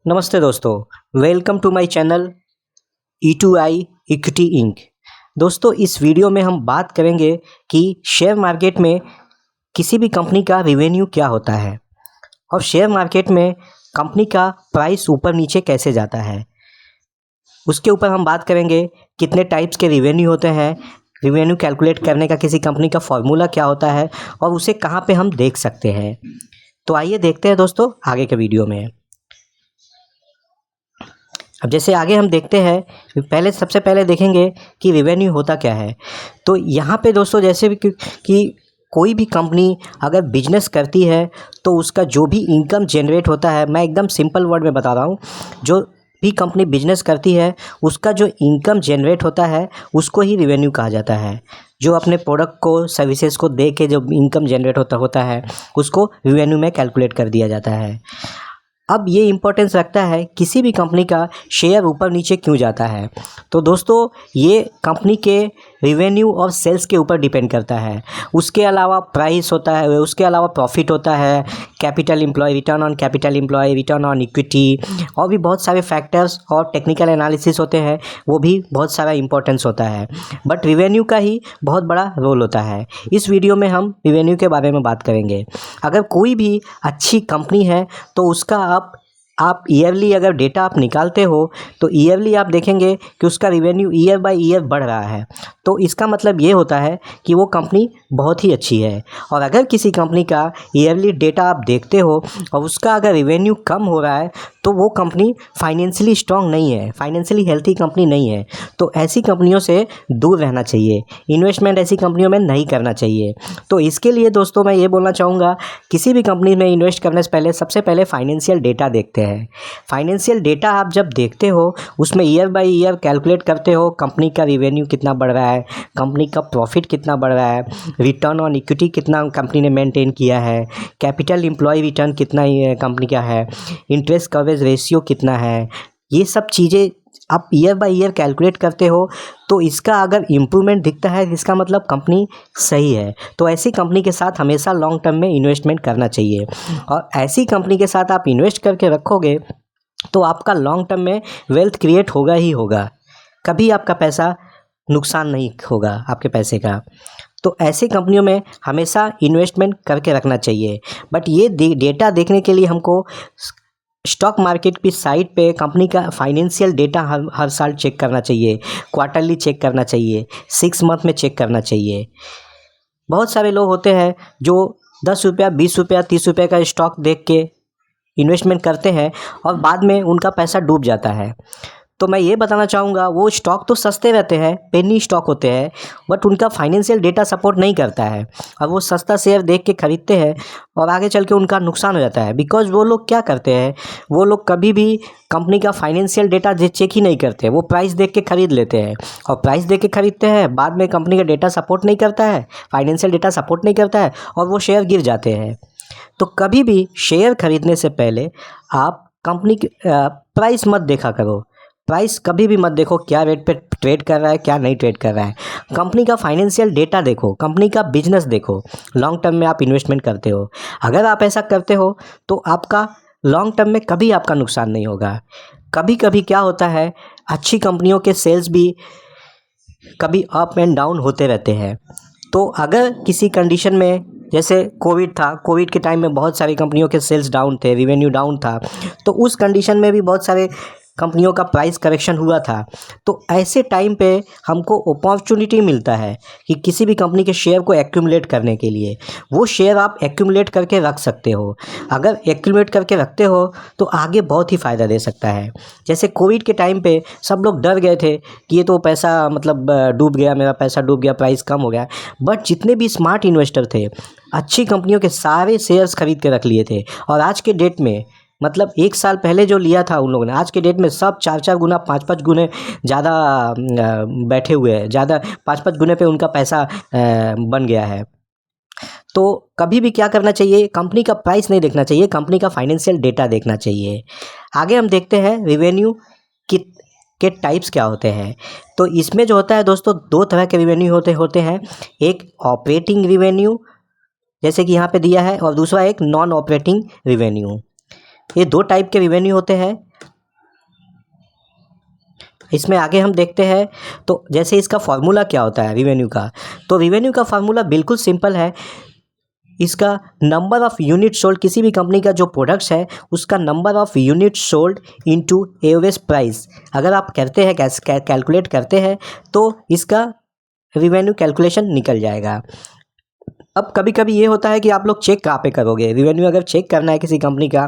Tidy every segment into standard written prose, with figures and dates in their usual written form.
नमस्ते दोस्तों, welcome to my channel E2I equity inc. दोस्तों, इस वीडियो में हम बात करेंगे कि शेयर मार्केट में किसी भी कंपनी का रेवेन्यू क्या होता है और शेयर मार्केट में कंपनी का प्राइस ऊपर नीचे कैसे जाता है। उसके ऊपर हम बात करेंगे कितने टाइप्स के रेवेन्यू होते हैं, रेवेन्यू कैलकुलेट करने का किसी कंपनी का फॉर्मूला क्या होता है और उसे कहाँ पे हम देख सकते हैं। तो आइए देखते हैं दोस्तों आगे के वीडियो में। अब जैसे आगे हम देखते हैं, सबसे पहले देखेंगे कि रेवेन्यू होता क्या है। तो यहाँ पे दोस्तों जैसे भी कि कोई भी कंपनी अगर बिजनेस करती है तो उसका जो भी इनकम जनरेट होता है, मैं एकदम सिंपल वर्ड में बता रहा हूँ, जो भी कंपनी बिजनेस करती है उसका जो इनकम जनरेट होता है उसको ही रेवेन्यू कहा जाता है। जो अपने प्रोडक्ट को सर्विसेज को दे के जो इनकम जनरेट होता है उसको रेवेन्यू में कैलकुलेट कर दिया जाता है। अब ये इम्पोर्टेंस रखता है किसी भी कंपनी का शेयर ऊपर नीचे क्यों जाता है। तो दोस्तों ये कंपनी के रेवेन्यू और सेल्स के ऊपर डिपेंड करता है। उसके अलावा प्राइस होता है, उसके अलावा प्रॉफिट होता है, capital employ, return on capital employ, return on equity और भी बहुत सारे फैक्टर्स और टेक्निकल एनालिसिस होते हैं, वो भी बहुत सारा इम्पोर्टेंस होता है। बट रेवेन्यू का ही बहुत बड़ा रोल होता है। इस वीडियो में हम रेवेन्यू के बारे में बात करेंगे। अगर कोई भी अच्छी कंपनी है तो उसका आप ईयरली अगर डेटा आप निकालते हो तो ईयरली आप देखेंगे कि उसका रेवेन्यू ईयर बाय ईयर बढ़ रहा है। तो इसका मतलब ये होता है कि वो कंपनी बहुत ही अच्छी है। और अगर किसी कंपनी का ईयरली डेटा आप देखते हो और उसका अगर रेवेन्यू कम हो रहा है तो वो कंपनी फाइनेंशियली स्ट्रांग नहीं है, फाइनेंशियली हेल्थी कंपनी नहीं है। तो ऐसी कंपनियों से दूर रहना चाहिए, इन्वेस्टमेंट ऐसी कंपनियों में नहीं करना चाहिए। तो इसके लिए दोस्तों मैं ये बोलना चाहूँगा, किसी भी कंपनी में इन्वेस्ट करने से पहले सबसे पहले फाइनेंशियल डेटा देखते हैं। फाइनेंशियल डेटा आप जब देखते हो उसमें ईयर बाय ईयर कैलकुलेट करते हो कंपनी का रेवेन्यू कितना बढ़ रहा है, कंपनी का प्रॉफिट कितना बढ़ रहा है, रिटर्न ऑन इक्विटी कितना कंपनी ने मेंटेन किया है, कैपिटल एम्प्लॉय रिटर्न कितना कंपनी का है, इंटरेस्ट कवरेज रेशियो कितना है। ये सब चीज़ें आप ईयर बाय ईयर कैलकुलेट करते हो तो इसका अगर इम्प्रूवमेंट दिखता है इसका मतलब कंपनी सही है। तो ऐसी कंपनी के साथ हमेशा लॉन्ग टर्म में इन्वेस्टमेंट करना चाहिए और ऐसी कंपनी के साथ आप इन्वेस्ट करके रखोगे तो आपका लॉन्ग टर्म में वेल्थ क्रिएट होगा ही होगा, कभी आपका पैसा नुकसान नहीं होगा आपके पैसे का। तो ऐसी कंपनियों में हमेशा इन्वेस्टमेंट करके रखना चाहिए। बट ये डेटा देखने के लिए हमको स्टॉक मार्केट की साइट पे कंपनी का फाइनेंशियल डेटा हर साल चेक करना चाहिए, क्वार्टरली चेक करना चाहिए, 6 मंथ में चेक करना चाहिए। बहुत सारे लोग होते हैं जो 10 रुपया, 20 रुपया, 30 रुपये का स्टॉक देख के इन्वेस्टमेंट करते हैं और बाद में उनका पैसा डूब जाता है। तो मैं ये बताना चाहूँगा, वो स्टॉक तो सस्ते रहते हैं, पेनी स्टॉक होते हैं, बट उनका फाइनेंशियल डेटा सपोर्ट नहीं करता है और वो सस्ता शेयर देख के ख़रीदते हैं और आगे चल के उनका नुकसान हो जाता है। बिकॉज वो लोग क्या करते हैं, वो लोग कभी भी कंपनी का फाइनेंशियल डेटा चेक ही नहीं करते, वो प्राइस देख के ख़रीद लेते हैं और प्राइस देख के ख़रीदते हैं, बाद में कंपनी का डेटा सपोर्ट नहीं करता है, फाइनेंशियल डेटा सपोर्ट नहीं करता है और वो शेयर गिर जाते हैं। तो कभी भी शेयर खरीदने से पहले आप कंपनी की प्राइस मत देखा करो। प्राइस कभी भी मत देखो क्या रेट पे ट्रेड कर रहा है, क्या नहीं ट्रेड कर रहा है। कंपनी का फाइनेंशियल डेटा देखो, कंपनी का बिजनेस देखो। लॉन्ग टर्म में आप इन्वेस्टमेंट करते हो, अगर आप ऐसा करते हो तो आपका लॉन्ग टर्म में कभी आपका नुकसान नहीं होगा। कभी कभी क्या होता है, अच्छी कंपनियों के सेल्स भी कभी अप एंड डाउन होते रहते हैं। तो अगर किसी कंडीशन में, जैसे कोविड था, कोविड के टाइम में बहुत सारी कंपनियों के सेल्स डाउन थे, रेवेन्यू डाउन था, तो उस कंडीशन में भी बहुत सारे कंपनियों का प्राइस करेक्शन हुआ था। तो ऐसे टाइम पे हमको अपॉर्चुनिटी मिलता है कि किसी भी कंपनी के शेयर को एक्यूमुलेट करने के लिए, वो शेयर आप एक्यूमुलेट करके रख सकते हो। अगर एक्यूमुलेट करके रखते हो तो आगे बहुत ही फ़ायदा दे सकता है। जैसे कोविड के टाइम पे सब लोग डर गए थे कि ये तो पैसा मतलब डूब गया, मेरा पैसा डूब गया, प्राइस कम हो गया। बट जितने भी स्मार्ट इन्वेस्टर थे, अच्छी कंपनियों के सारे शेयर्स खरीद के रख लिए थे और आज के डेट में, मतलब 1 साल पहले जो लिया था उन लोगों ने, आज के डेट में सब 4-4 गुना, 5-5 गुने ज़्यादा बैठे हुए हैं, ज़्यादा 5-5 गुने पे उनका पैसा बन गया है। तो कभी भी क्या करना चाहिए, कंपनी का प्राइस नहीं देखना चाहिए, कंपनी का फाइनेंशियल डेटा देखना चाहिए। आगे हम देखते हैं रेवेन्यू के टाइप्स क्या होते हैं। तो इसमें जो होता है दोस्तों, 2 तरह के रेवेन्यू होते हैं। एक ऑपरेटिंग रेवेन्यू जैसे कि यहाँ पे दिया है और दूसरा एक नॉन ऑपरेटिंग रेवेन्यू। ये 2 टाइप के रेवेन्यू होते हैं। इसमें आगे हम देखते हैं तो जैसे इसका फार्मूला क्या होता है रिवेन्यू का, तो रिवेन्यू का फार्मूला बिल्कुल सिंपल है। इसका नंबर ऑफ़ यूनिट सोल्ड, किसी भी कंपनी का जो प्रोडक्ट्स है उसका number of unit sold into average price, अगर आप करते हैं कैलकुलेट करते हैं तो इसका रिवेन्यू कैलकुलेशन निकल जाएगा। अब कभी कभी ये होता है कि आप लोग चेक कहाँ पे करोगे, रिवेन्यू अगर चेक करना है किसी कंपनी का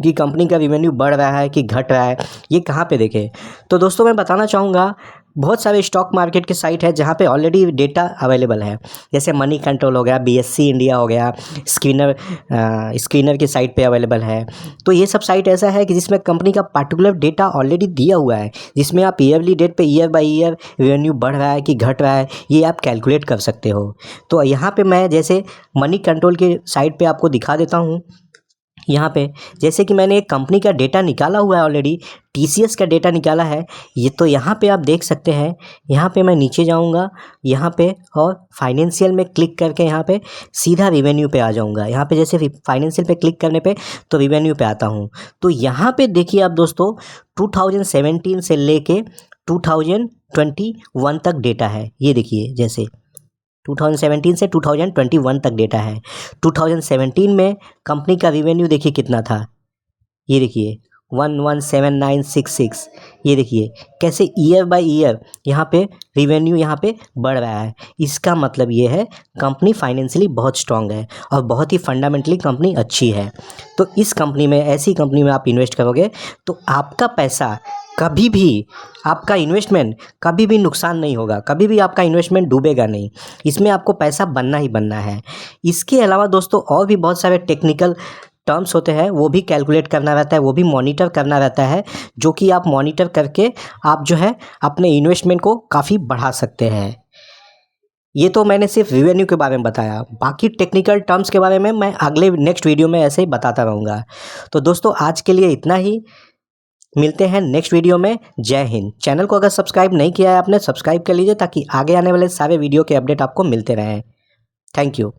कि कंपनी का रिवेन्यू बढ़ रहा है कि घट रहा है, ये कहाँ पे देखें। तो दोस्तों मैं बताना चाहूँगा बहुत सारे स्टॉक मार्केट के साइट है जहाँ पे ऑलरेडी डेटा अवेलेबल है, जैसे मनी कंट्रोल हो गया, BSE इंडिया हो गया, स्क्रीनर की साइट पे अवेलेबल है। तो ये सब साइट ऐसा है कि जिसमें कंपनी का पर्टिकुलर डेटा ऑलरेडी दिया हुआ है, जिसमें आप ईयरली डेट पे ईयर बाय ईयर रिवेन्यू बढ़ रहा है कि घट रहा है ये आप कैलकुलेट कर सकते हो। तो यहाँ पे मैं जैसे मनी कंट्रोल की साइट पे आपको दिखा देता हूँ। यहाँ पे जैसे कि मैंने एक कंपनी का डेटा निकाला हुआ है ऑलरेडी, TCS का डेटा निकाला है ये, तो यहाँ पे आप देख सकते हैं। यहाँ पे मैं नीचे जाऊँगा यहाँ पे और फाइनेंशियल में क्लिक करके यहाँ पे सीधा रिवेन्यू पे आ जाऊँगा। यहाँ पे जैसे फाइनेंशियल पे क्लिक करने पे तो रिवेन्यू पे आता हूँ। तो यहाँ पे देखिए आप दोस्तों 2017 से लेके 2021 तक डेटा है। ये देखिए जैसे 2017 से 2021 तक डेटा है। 2017 में कंपनी का रिवेन्यू देखिए कितना था, ये देखिए 117966। ये देखिए कैसे ईयर बाय ईयर यहाँ पे रिवेन्यू यहाँ पे बढ़ रहा है। इसका मतलब ये है कंपनी फाइनेंशियली बहुत स्ट्रांग है और बहुत ही फंडामेंटली कंपनी अच्छी है। तो इस कंपनी में, ऐसी कंपनी में आप इन्वेस्ट करोगे तो आपका पैसा कभी भी, आपका इन्वेस्टमेंट कभी भी नुकसान नहीं होगा, कभी भी आपका इन्वेस्टमेंट डूबेगा नहीं। इसमें आपको पैसा बनना ही बनना है। इसके अलावा दोस्तों और भी बहुत सारे टेक्निकल टर्म्स होते हैं, वो भी कैलकुलेट करना रहता है, वो भी मॉनिटर करना रहता है, जो कि आप मॉनिटर करके आप जो है अपने इन्वेस्टमेंट को काफ़ी बढ़ा सकते हैं। ये तो मैंने सिर्फ रिवेन्यू के बारे में बताया, बाकी टेक्निकल टर्म्स के बारे में मैं अगले नेक्स्ट वीडियो में ऐसे ही बताता रहूँगा। तो दोस्तों आज के लिए इतना ही, मिलते हैं नेक्स्ट वीडियो में। जय हिंद। चैनल को अगर सब्सक्राइब नहीं किया है आपने, सब्सक्राइब कर लीजिए ताकि आगे आने वाले सारे वीडियो के अपडेट आपको मिलते रहें। Thank you.